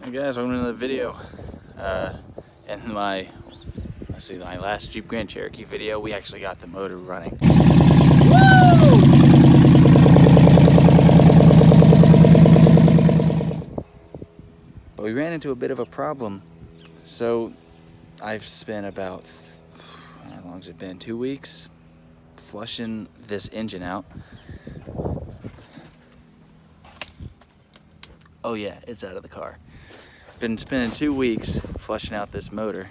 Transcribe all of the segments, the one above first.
Hey guys, welcome to another video. In my last Jeep Grand Cherokee video, we actually got the motor running. Woo! But we ran into a bit of a problem. So I've spent about, how long has it been? 2 weeks flushing this engine out. Oh yeah, it's out of the car. Been spending 2 weeks flushing out this motor,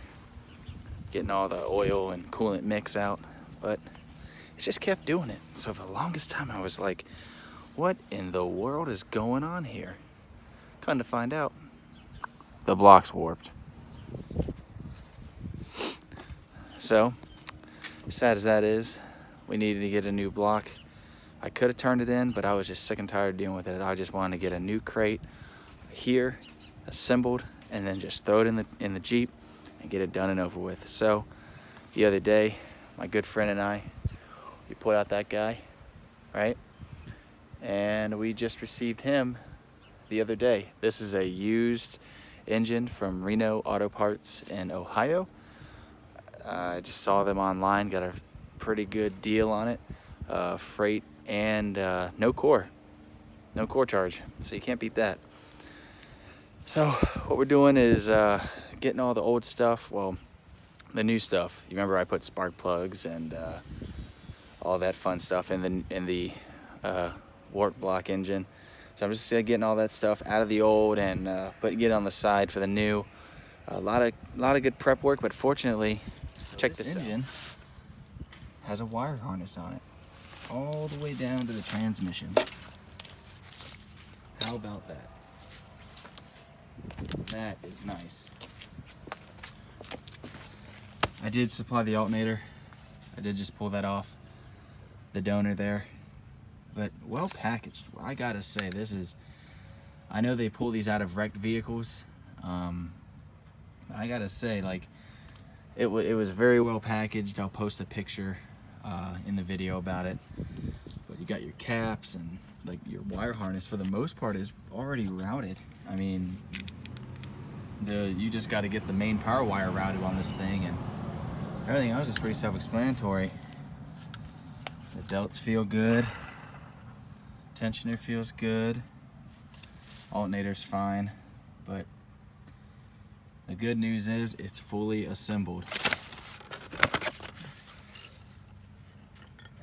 getting all the oil and coolant mix out, but it just kept doing it. So for the longest time I was like, what in the world is going on here? Come to find out, the block's warped. So, as sad as that is, we needed to get a new block. I could have turned it in, but I was just sick and tired of dealing with it. I just wanted to get a new crate here, assembled, and then just throw it in the Jeep and get it done and over with. So the other day, my good friend and I, we pulled out that guy, right? And we just received him the other day. This is a used engine from Reno Auto Parts in Ohio. I just saw them online, got a pretty good deal on it. Freight and no core charge, so you can't beat that. So what we're doing is getting all the old stuff, well, the new stuff. You remember I put spark plugs and all that fun stuff in the warp block engine. So I'm just getting all that stuff out of the old and putting it on the side for the new. A lot of good prep work, but fortunately, check this engine has a wire harness on it, all the way down to the transmission. How about that? That is nice. I did supply the alternator. I did just pull that off the donor there, but well packaged. I gotta say, this is, I know they pull these out of wrecked vehicles. I gotta say, like, it was very well packaged. I'll post a picture in the video about it. But you got your caps and like your wire harness for the most part is already routed. I mean, you just got to get the main power wire routed on this thing, and everything else is pretty self-explanatory. The belts feel good. Tensioner feels good. Alternator's fine, but the good news is it's fully assembled.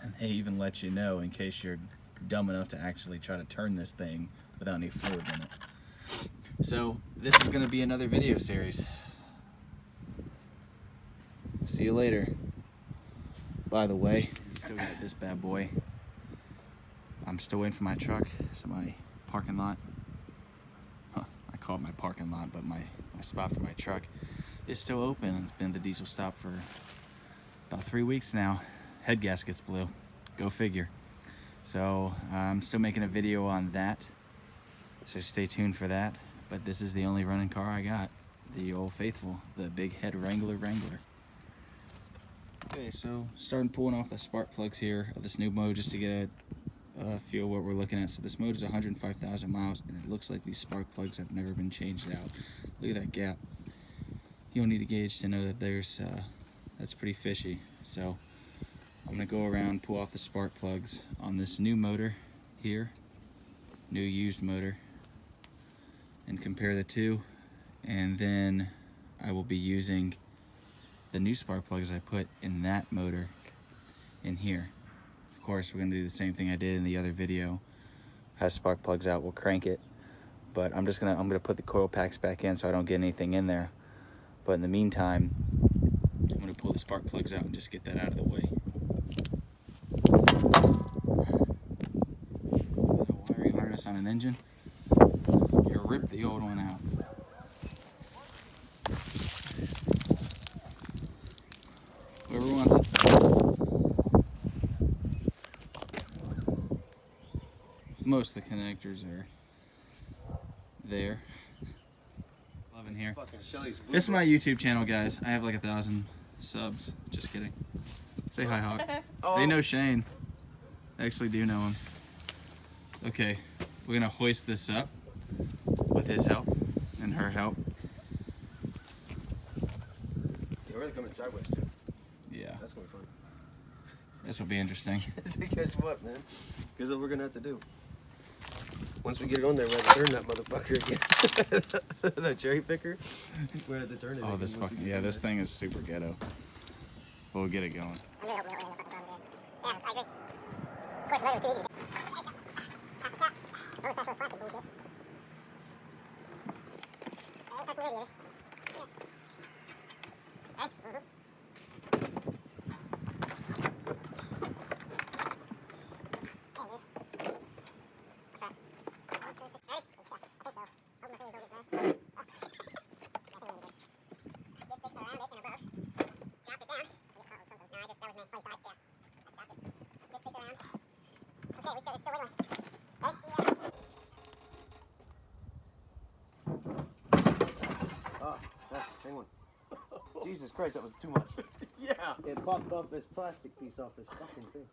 And they even let you know in case you're dumb enough to actually try to turn this thing without any fluid in it. So this is going to be another video series. See you later. By the way, still got this bad boy. I'm still waiting for my truck. So my parking lot, I call it my parking lot, but my spot for my truck is still open. It's been the diesel stop for about 3 weeks now. Head gaskets blew. Go figure. So I'm still making a video on that. So stay tuned for that. But this is the only running car I got. The old faithful, the big head Wrangler. Okay, so starting pulling off the spark plugs here of this new mode just to get a feel what we're looking at. So this mode is 105,000 miles, and it looks like these spark plugs have never been changed out. Look at that gap. You don't need a gauge to know that there's that's pretty fishy. So I'm gonna go around, pull off the spark plugs on this new motor here, new used motor, and compare the two, and then I will be using the new spark plugs I put in that motor in here. Of course, we're gonna do the same thing I did in the other video. Have spark plugs out, we'll crank it, but I'm gonna put the coil packs back in so I don't get anything in there. But in the meantime, I'm gonna pull the spark plugs out and just get that out of the way. A wiring harness on an engine, you rip the old one out. Whoever wants it. Most of the connectors are there. Loving here. This is my YouTube channel, guys. I have like 1,000 subs. Just kidding. Say hi, Hawk. They know Shane. I actually do know him. Okay, we're gonna hoist this up with his help and her our help. Yeah, we're coming sideways too. Yeah. That's gonna be fun. This will be interesting. Guess what, man? Guess what we're gonna have to do? Once we get it on there, we have to turn that motherfucker again. The cherry picker. We have to turn it. Oh, this fucking, yeah, this thing is super ghetto. We'll get it going. Yeah, I agree. Of course, letter was too easy. Pass the cap. Almost pass those plastic bullshit. Hey, pass the radiator. Yeah. Hey, hang on. Jesus Christ, that was too much. Yeah. It popped off this plastic piece off this fucking thing.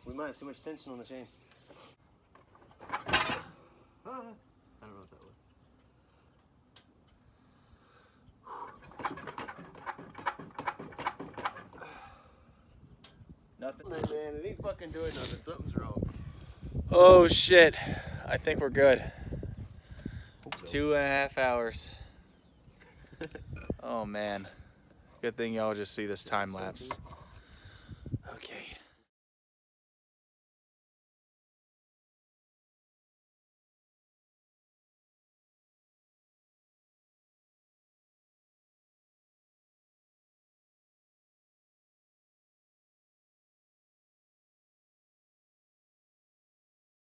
We might have too much tension on the chain. I don't know what that was. Nothing. Man, it ain't fucking doing nothing. Something's wrong. Oh shit. I think we're good. So. 2.5 hours. Oh man. Good thing y'all just see this time lapse.